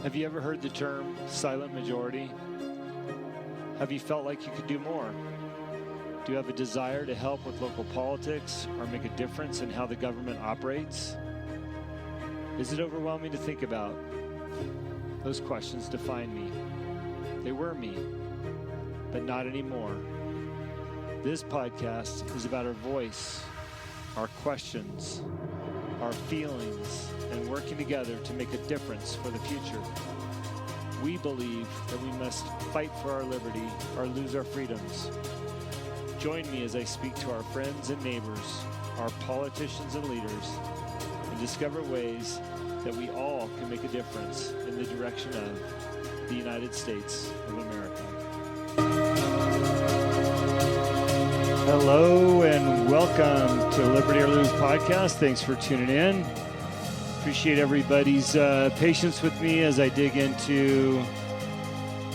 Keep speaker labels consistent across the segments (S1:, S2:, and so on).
S1: Have you ever heard the term silent majority? Have you felt like you could do more? Do you have a desire to help with local politics or make a difference in how the government operates? Is it overwhelming to think about? Those questions define me. They were me, but not anymore. This podcast is about our voice, our questions, our feelings, and working together to make a difference for the future. We believe that we must fight for our liberty or lose our freedoms. Join me as I speak to our friends and neighbors, our politicians and leaders, and discover ways that we all can make a difference in the direction of the United States of America. Hello and welcome to Liberty or Lose podcast. Thanks for tuning in. Appreciate everybody's patience with me as I dig into,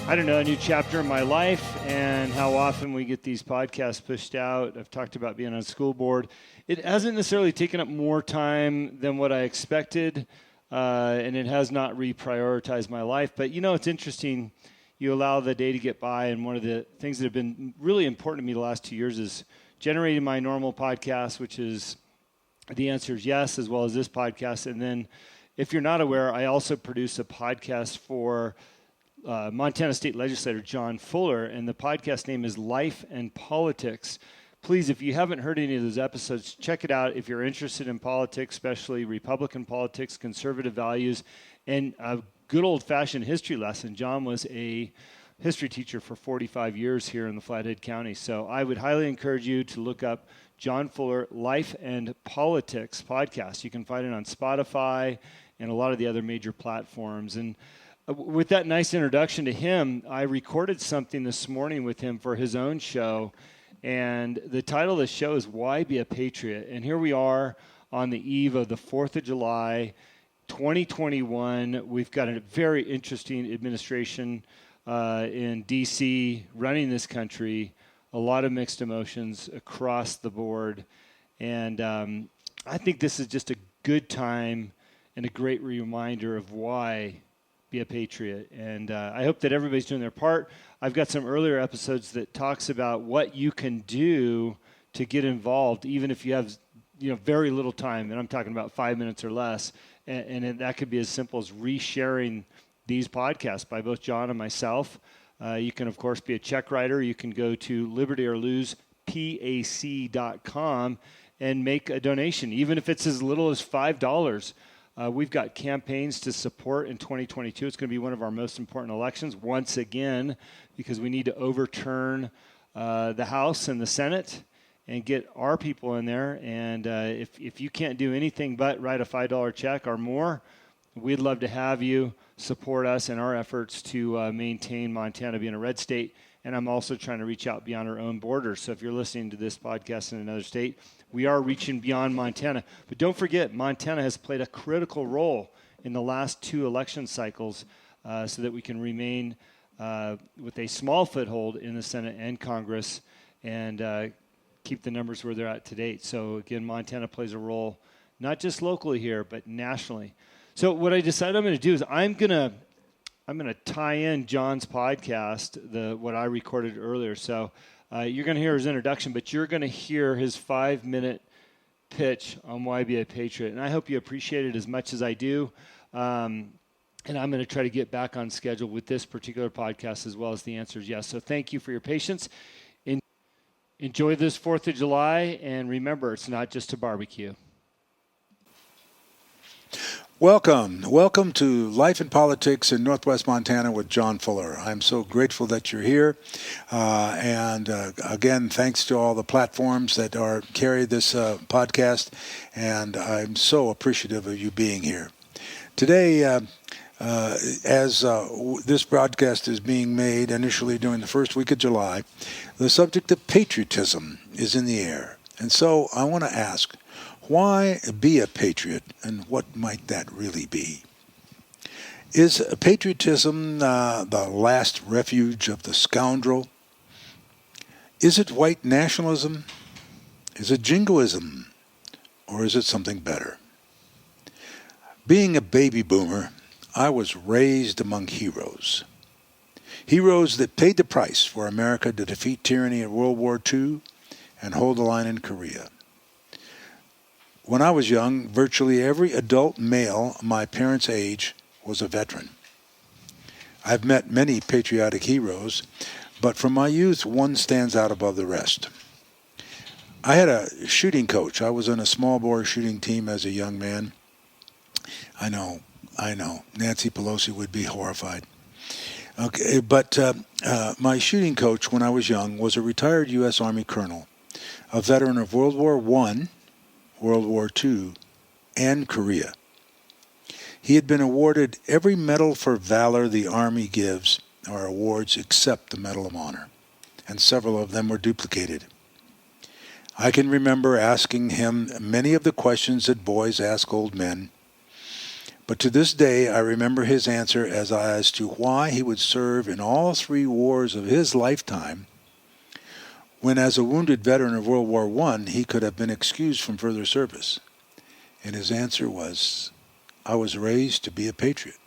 S1: a new chapter in my life and how often we get these podcasts pushed out. I've talked about being on a school board. It hasn't necessarily taken up more time than what I expected, and it has not reprioritized my life. But, it's interesting. You allow the day to get by, and one of the things that have been really important to me the last 2 years is generating my normal podcast, which is The Answer is Yes, as well as this podcast. And then, if you're not aware, I also produce a podcast for Montana State Legislator John Fuller, and the podcast name is Life and Politics. Please, if you haven't heard any of those episodes, check it out if you're interested in politics, especially Republican politics, conservative values, and a good old-fashioned history lesson. John was a history teacher for 45 years here in the Flathead County, so I would highly encourage you to look up John Fuller Life and Politics podcast. You can find it on Spotify and a lot of the other major platforms. And with that nice introduction to him, I recorded something this morning with him for his own show, and the title of the show is Why Be a Patriot? And here we are on the eve of the 4th of July, 2021. We've got a very interesting administration in D.C. running this country, a lot of mixed emotions across the board. And I think this is just a good time and a great reminder of why be a patriot. And I hope that everybody's doing their part. I've got some earlier episodes that talks about what you can do to get involved, even if you have very little time, and I'm talking about 5 minutes or less. And that could be as simple as resharing these podcasts by both John and myself. You can, of course, be a check writer. You can go to libertyorlosepac.com and make a donation, even if it's as little as $5. We've got campaigns to support in 2022. It's going to be one of our most important elections once again, because we need to overturn the House and the Senate and get our people in there. And if you can't do anything but write a $5 check or more, we'd love to have you support us in our efforts to maintain Montana being a red state. And I'm also trying to reach out beyond our own borders. So if you're listening to this podcast in another state, we are reaching beyond Montana. But don't forget, Montana has played a critical role in the last 2 election cycles so that we can remain with a small foothold in the Senate and Congress and keep the numbers where they're at to date. So again, Montana plays a role not just locally here, but nationally. So what I decided I'm going to do is I'm going to tie in John's podcast, what I recorded earlier. So you're going to hear his introduction, but you're going to hear his 5-minute pitch on why be a patriot. And I hope you appreciate it as much as I do. And I'm going to try to get back on schedule with this particular podcast as well as The Answer is Yes. So thank you for your patience. Enjoy this 4th of July, and remember, it's not just a barbecue.
S2: Welcome to Life and Politics in Northwest Montana with John Fuller. I'm so grateful that you're here. And again, thanks to all the platforms that carry this podcast. And I'm so appreciative of you being here. Today, as this broadcast is being made initially during the first week of July, the subject of patriotism is in the air. And so I want to ask, why be a patriot, and what might that really be? Is patriotism the last refuge of the scoundrel? Is it white nationalism? Is it jingoism? Or is it something better? Being a baby boomer, I was raised among heroes. Heroes that paid the price for America to defeat tyranny in World War II and hold the line in Korea. When I was young, virtually every adult male my parents' age was a veteran. I've met many patriotic heroes, but from my youth, one stands out above the rest. I had a shooting coach. I was on a small bore shooting team as a young man. I know. Nancy Pelosi would be horrified. Okay, but my shooting coach when I was young was a retired U.S. Army colonel, a veteran of World War I, World War II, and Korea. He had been awarded every medal for valor the Army gives, or awards, except the Medal of Honor, and several of them were duplicated. I can remember asking him many of the questions that boys ask old men, but to this day I remember his answer as to why he would serve in all 3 wars of his lifetime, when as a wounded veteran of World War I, he could have been excused from further service. And his answer was, I was raised to be a patriot.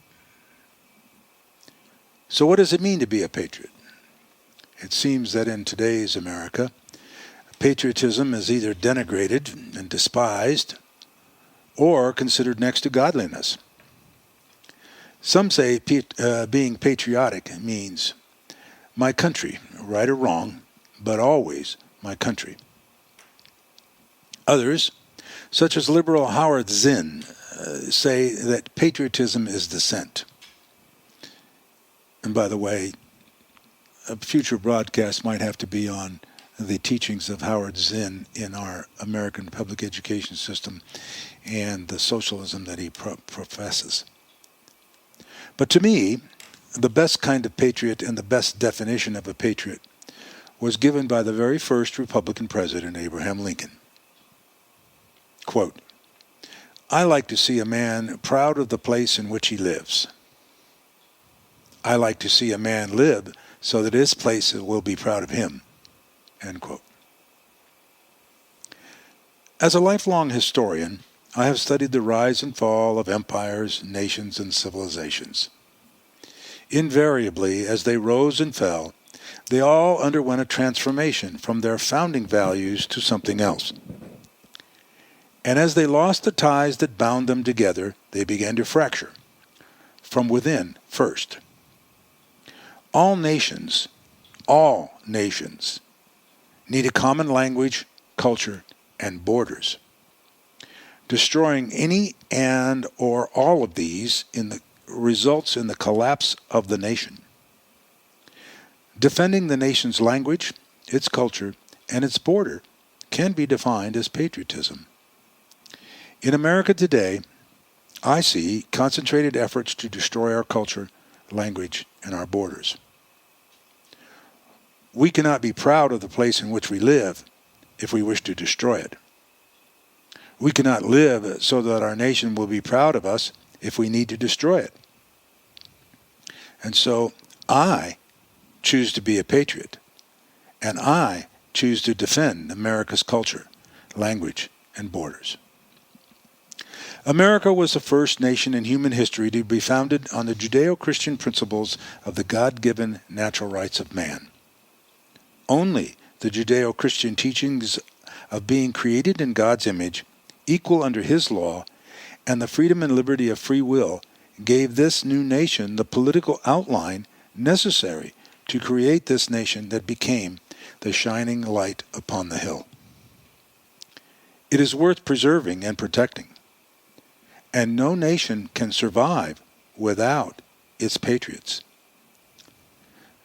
S2: So what does it mean to be a patriot? It seems that in today's America, patriotism is either denigrated and despised or considered next to godliness. Some say being patriotic means my country, right or wrong, but always my country. Others, such as liberal Howard Zinn, say that patriotism is dissent. And by the way, a future broadcast might have to be on the teachings of Howard Zinn in our American public education system and the socialism that he professes. But to me, the best kind of patriot and the best definition of a patriot was given by the very first Republican president, Abraham Lincoln. Quote, I like to see a man proud of the place in which he lives. I like to see a man live so that his place will be proud of him. End quote. As a lifelong historian, I have studied the rise and fall of empires, nations, and civilizations. Invariably, as they rose and fell, they all underwent a transformation from their founding values to something else. And as they lost the ties that bound them together, they began to fracture, from within first. All nations need a common language, culture, and borders. Destroying any and or all of these results in the collapse of the nation. Defending the nation's language, its culture, and its border can be defined as patriotism. In America today, I see concentrated efforts to destroy our culture, language, and our borders. We cannot be proud of the place in which we live if we wish to destroy it. We cannot live so that our nation will be proud of us if we need to destroy it. And so I choose to be a patriot, and I choose to defend America's culture, language, and borders. America was the first nation in human history to be founded on the Judeo-Christian principles of the God-given natural rights of man. Only the Judeo-Christian teachings of being created in God's image, equal under His law, and the freedom and liberty of free will gave this new nation the political outline necessary to create this nation that became the shining light upon the hill. It is worth preserving and protecting, and no nation can survive without its patriots.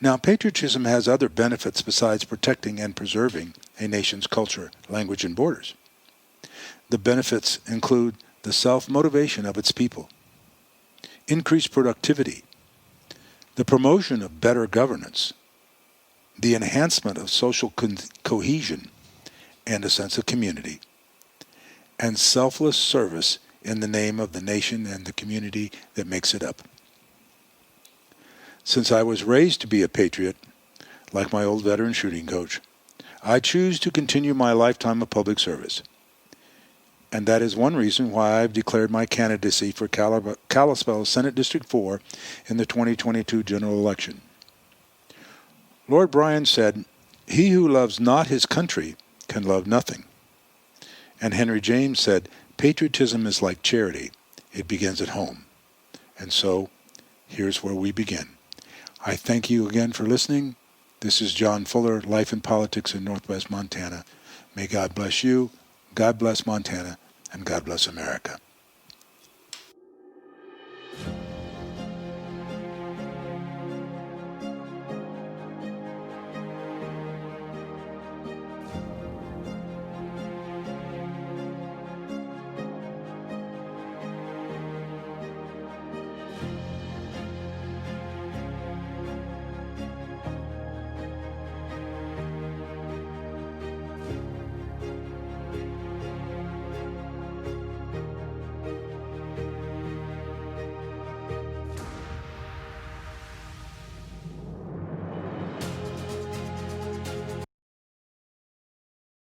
S2: Now, patriotism has other benefits besides protecting and preserving a nation's culture, language, and borders. The benefits include the self-motivation of its people, increased productivity, the promotion of better governance, the enhancement of social cohesion and a sense of community, and selfless service in the name of the nation and the community that makes it up. Since I was raised to be a patriot, like my old veteran shooting coach, I choose to continue my lifetime of public service. And that is one reason why I've declared my candidacy for Kalispell Senate District 4 in the 2022 general election. Lord Bryan said, "He who loves not his country can love nothing." And Henry James said, "Patriotism is like charity. It begins at home." And so, here's where we begin. I thank you again for listening. This is John Fuller, Life and Politics in Northwest Montana. May God bless you, God bless Montana, and God bless America.